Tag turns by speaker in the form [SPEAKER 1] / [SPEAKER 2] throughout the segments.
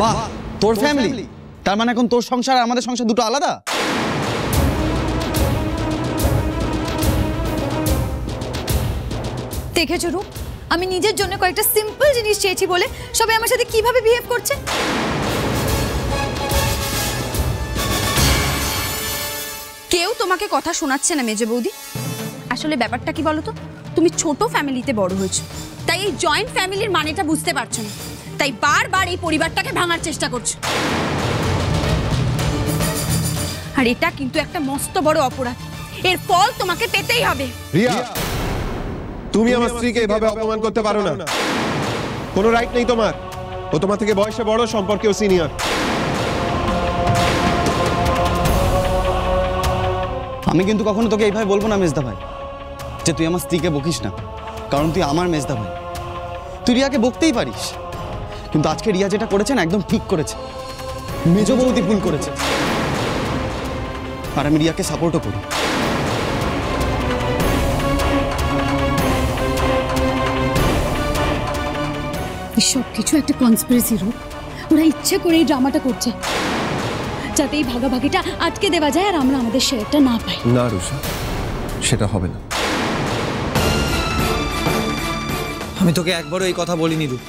[SPEAKER 1] বাহ, তোর ফ্যামিলি, তার মানে এখন তোর সংসার আর আমাদের সংসার দুটো আলাদা?
[SPEAKER 2] দেখেছো রূপ, আমি নিজের জন্য কয়েকটা সিম্পল জিনিস চেয়েছি বলে সবাই আমার সাথে কিভাবে বিহেভ করছে।
[SPEAKER 3] কেউ তোমাকে কথা শোনাচ্ছে না মেজো বৌদি। আসলে ব্যাপারটা কি বলো তো, তুমি ছোট ফ্যামিলিতে বড় হয়েছো, তাই এই জয়েন্ট ফ্যামিলির মানেটা বুঝতে পারছো না, তাই বারবার এই পরিবারটাকে ভাঙার চেষ্টা করছো। আর এটা কিন্তু একটা মস্ত বড় অপরাধ, এর ফল তোমাকে পেতেই হবে।
[SPEAKER 4] রিয়া, তুমি আমার স্ত্রীকে এভাবে অপমান করতে পারো না, কোনো রাইট নেই তোমার। ও তোমার থেকে বয়সে বড়, সম্পর্কেও সিনিয়র।
[SPEAKER 1] আমি কিন্তু কখনো তোকে এইভাবে বলবো না মেজদা ভাই, যে তুই আমার স্ত্রীকে বকিস না, কারণ তুই আমার মেজদা ভাই। তুই রিয়াকে বকতেই পারিস, কিন্তু আজকে রিয়া যেটা করেছে না, একদম ঠিক করেছে। মেজ বৌদি ভুল করেছে, আর আমি রিয়াকে সাপোর্টও করি।
[SPEAKER 2] সব কিছু একটা কনস্পিরেসি রূপ। ওরা ইচ্ছে করে এই ড্রামাটা করছে যাতে এই ভাগাভাগিটা আটকে দেওয়া যায় আর আমরা আমাদের শেয়ারটা না পাই।
[SPEAKER 4] না রুষা, সেটা হবে না।
[SPEAKER 5] আমি তোকে একবারও এই কথা বলিনি রূপ,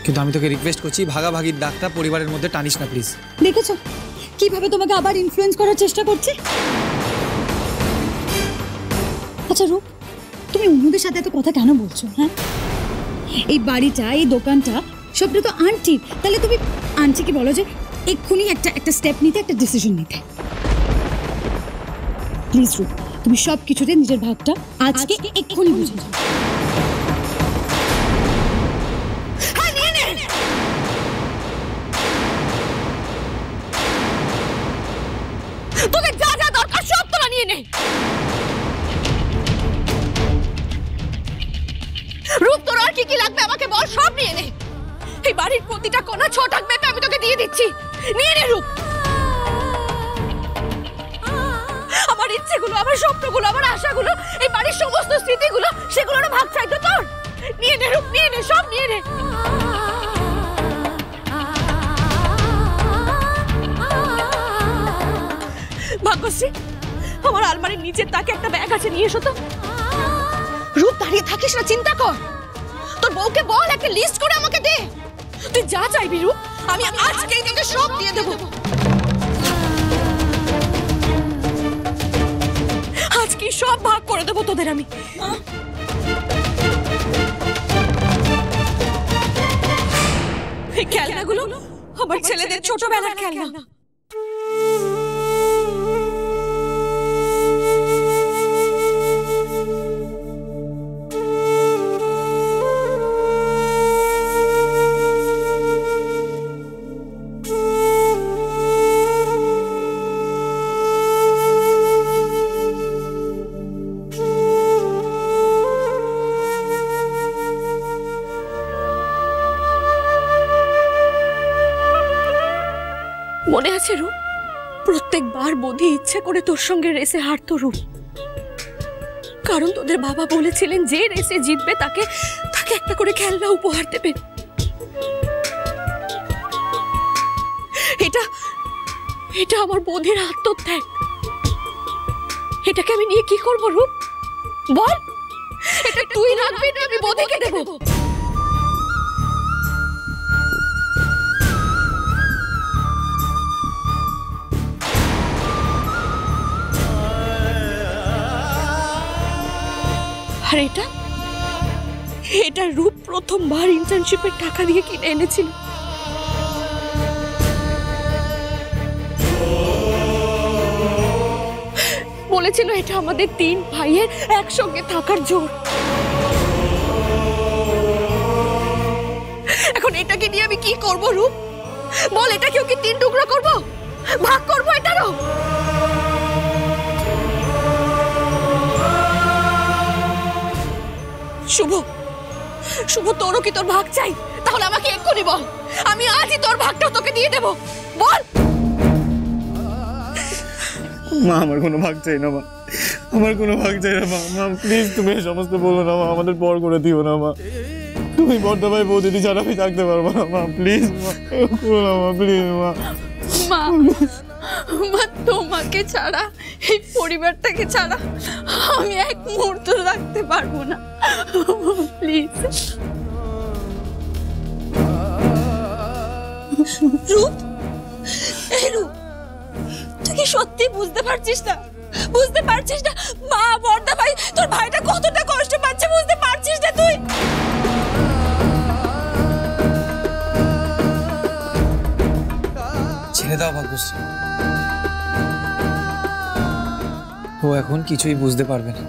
[SPEAKER 5] কিন্তু আমি তোকে রিকোয়েস্ট করছি, ভাগাভাগির ডাকটা পরিবারের মধ্যে টানিস না প্লিজ।
[SPEAKER 2] দেখেছো কিভাবে তোমাকে আবার ইনফ্লুয়েন্স করার চেষ্টা করছে। আচ্ছা রূপ, তুমি অন্যদের সাথে এত কথা কেন বলছো? হ্যাঁ, এই বাড়িটা, এই দোকানটা সবটা তো আন্টির, তাহলে তুমি আন্টিকে বলো যে এক্ষুনি একটা স্টেপ নিতে, একটা ডিসিশন নিতে। প্লিজ রূপ, তুমি সব কিছুতে নিজের ভাগটা আজকে এক্ষুনি বুঝে যাও।
[SPEAKER 3] তোদের যা যা দরকার সব তোরা নিয়ে নে। রূপ, তোর আর কি কি লাগবে আমাকে বল, সব নিয়ে নে। এই বাড়ির প্রতিটা কোণা ছোট মেপে আমি তোকে দিয়ে দিচ্ছি, নিয়ে নে রূপ। আমার ইচ্ছেগুলো, আমার স্বপ্নগুলো, আমার আশাগুলো, এই বাড়ির সমস্ত স্মৃতিগুলো, সেগুলোর ভাগ চাই তো তোর। নিয়ে নে রূপ, নিয়ে নে, সব নিয়ে নে। ভাগ্যশ্রী, আমার আলমারির নিচের তাকে একটা ব্যাগ আছে, নিয়ে এসো তো। রূপ, দাঁড়িয়ে থাকিস না, চিন্তা কর। তোর বউকে বল একটা লিস্ট করে আমাকে দে। তুই যা চাইবি রূপ, আমি আজকেই তোকে সব দিয়ে দেব। আজকেই সব ভাগ করে দেব তোদের আমি। এই খেলনাগুলো আমার ছেলেদের ছোটবেলার খেলনা। মনে আছে রূপ, প্রত্যেকবার বোধি ইচ্ছে করে তোর সঙ্গে রেসে হারতো রূপ, কারণ তোদের বাবা বলেছিলেন যে রেসে জিতবে তাকে একটা করে খেলনা উপহার দেবে। এটা আমার বোধের আত্মত্যাগ। এটাকে আমি নিয়ে কি করবো রূপ, বল? এটা তুই রাখবি না আমি বোধেকে দেবো? আর এটা রূপ প্রথমবার ইন্টার্নশিপের টাকা দিয়ে কিনে এনেছিল। বলেছিল এটা আমাদের 3 ভাইয়ের একসঙ্গে থাকার জোর। এখন এটাকে নিয়ে আমি কি করব রূপ, বল? এটাকেও কি 3 টুকরো করব, ভাগ করব এটারও? শুভ, তোরও কি তোর ভাগ চাই? তাহলে আমাকে এক্ষুনি বল, আমি আজই তোর ভাগটা তোকে দিয়ে দেব, বল।
[SPEAKER 1] মা, আমার কোনো ভাগ চাই না মা, আমার কোনো ভাগ চাই না মা। মা প্লিজ, তুমি এই সমস্ত বলো না মা, আমাদের পর করে দিও না মা। তুমি বড়দা ভাই বৌদিদি ছাড়া আমি থাকতে পারবো না মা, প্লিজ মা, প্লিজ মা।
[SPEAKER 3] মা মা তোমাকে ছাড়া এই পরিবারটাকে ছাড়া আমি এক মুহূর্ত রাখতে পারবো না, প্লিজ। রূপ, এই রূপ, তুই কি সত্যি বুঝতে পারছিস না? বুঝতে পারছিস না মা বড়দা ভাই তোর ভাইটা কতটা কষ্ট পাচ্ছে? বুঝতে পারছিস না তুই?
[SPEAKER 5] ছেড়ে দাও ভাগ্যশ্রী, ও এখন কিছুই বুঝতে পারবে না,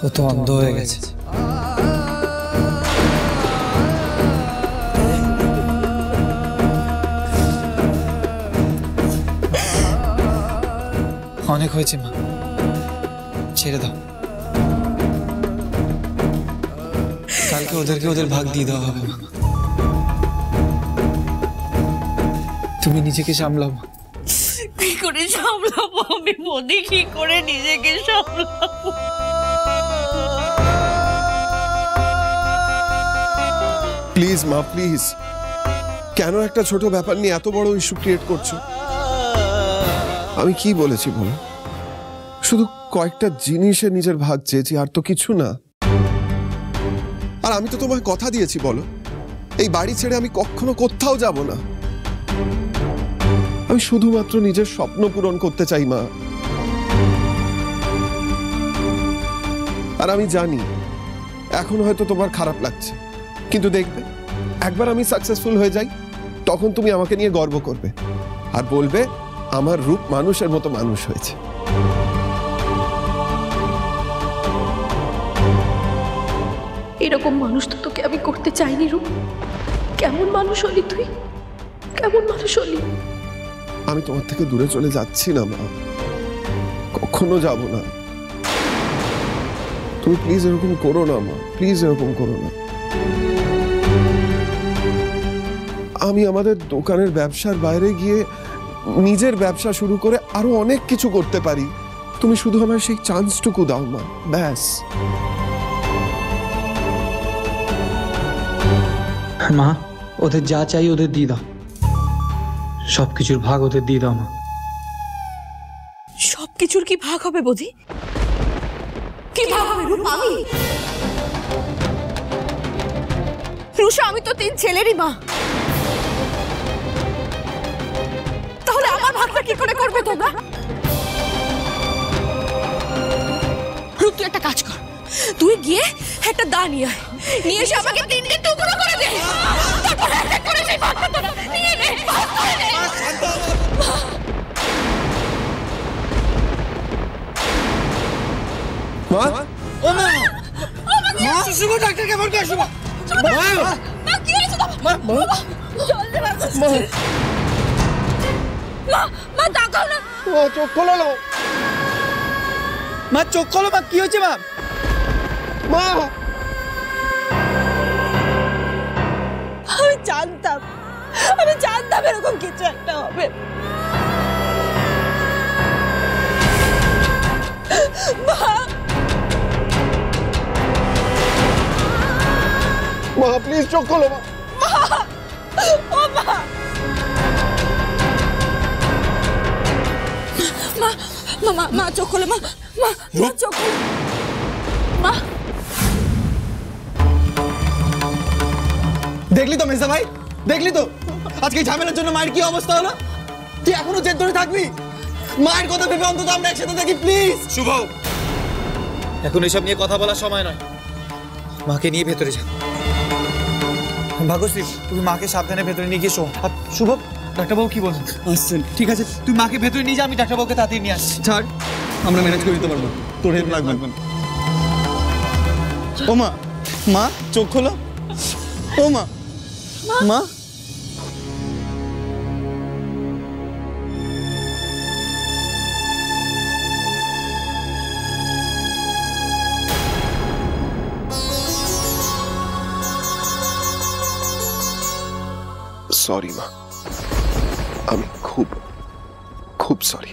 [SPEAKER 5] ও তো অন্ধ হয়ে গেছে। অনেক হয়েছে মা, ছেড়ে দাও। কালকে ওদেরকে ওদের ভাগ দিয়ে দেওয়া হবে মা। তুমি নিজেকে সামলাও।
[SPEAKER 3] কি করে সামলাবো আমি বলি? কি করে নিজেকে সামলাবো?
[SPEAKER 4] প্লিজ মা, প্লিজ, কেন একটা ছোট ব্যাপার নিয়ে এত বড় ইস্যু ক্রিয়েট করছো? আমি কি বলেছি বলো? শুধু কয়েকটা জিনিসে নিজের ভাগ চেয়েছি, আর তো কিছু না। আর আমি তো তোমায় কথা দিয়েছি বলো, এই বাড়ি ছেড়ে আমি কখনো কোথাও যাব না। আমি শুধুমাত্র নিজের স্বপ্ন পূরণ করতে চাই মা। আর আমি জানি এখন হয়তো তোমার খারাপ লাগছে, কিন্তু দেখবে একবার আমি সাকসেসফুল হয়ে যাই, তখন তুমি আমাকে নিয়ে গর্ব করবে আর বলবে আমার রূপ মানুষের মতো মানুষ হয়েছে।
[SPEAKER 3] এরকম মানুষ তো তোকে আমি করতে চাইনি রূপ। কেমন মানুষ হলি তুই? কেমন মানুষ হলি?
[SPEAKER 4] আমি তোমার থেকে দূরে চলে যাচ্ছি না মা, কখনো যাব না। তুমি প্লিজ এরকম করো না মা, প্লিজ এরকম করো না। আমি আমাদের দোকানের ব্যবসার বাইরে গিয়ে নিজের ব্যবসা শুরু করে আরো অনেক কিছু করতে পারি। তুমি শুধু আমার সেই চান্সটুকু দাও মা, ব্যাস।
[SPEAKER 5] মা, ওদের যা চাই ওদের দিয়ে দাও, সবকিছুর ভাগ ওদের দিয়ে দাও মা।
[SPEAKER 3] সবকিছুর কি ভাগ হবে বৌদি? কি ভাগ হবে রূপ? আমি রুষা, আমি তো 3 ছেলেরই মা। তাহলে আমার ভাগটা কি করে করবে তোমরা? রূপ, তুই একটা কাজ কর, তুই গিয়ে একটা দা নিয়ে আয়, নিয়ে এসে আমাকে 3টে টুকরো করে দে, তারপর একটা করে সেই ভাগটা তোরা নিয়ে নে, ভাগ করে নে।
[SPEAKER 4] মা,
[SPEAKER 5] ও মা, মা শুভ ডাক্তার কেমন করে শুভ?
[SPEAKER 3] মা কি হয়েছে তোমার? মা চল রে বাবা। মা তাকাও না।
[SPEAKER 4] ও চোখ খোলো না
[SPEAKER 5] মা, চোখ খোলো মা, কি হয়েছে মা?
[SPEAKER 4] মা।
[SPEAKER 3] আমি জানতাম এরকম কিছু একটা হবে।
[SPEAKER 4] মা প্লিজ চোখ খোলো মা।
[SPEAKER 3] মা চোখ খোলো, মা চোখ খোলো। মা,
[SPEAKER 1] দেখলি তো মেজদা ভাই, দেখলি তো আজকে ঝামেলার জন্য মায়ের কি অবস্থা হলো? তুই এখনো জেদ ধরে থাকবি? মায়ের কথা ভেবে অন্তত আমরা একসাথে থাকি প্লিজ।
[SPEAKER 5] শুভ, এখন এসব নিয়ে কথা বলার সময় নয়, মাকে নিয়ে ভেতরে যা। ভাগ্যশ্রী, তুমি মাকে সাবধানে ভেতরে নিয়ে গিয়ে শো। আর শুভ, ডাক্তারবাবু কি বলছেন?
[SPEAKER 1] আসছেন, ঠিক আছে
[SPEAKER 5] তুই মাকে ভেতরে নিয়ে যা, আমি ডাক্তারবাবুকে তাড়াতাড়ি নিয়ে আসছি।
[SPEAKER 1] ছাড়, আমরা ম্যানেজ করে দিতে পারবো, তোর হেল্প লাগবে না। ও মা, মা চোখ খোলো। ও মা, মা
[SPEAKER 4] সরি মা, আমি খুব খুব সরি।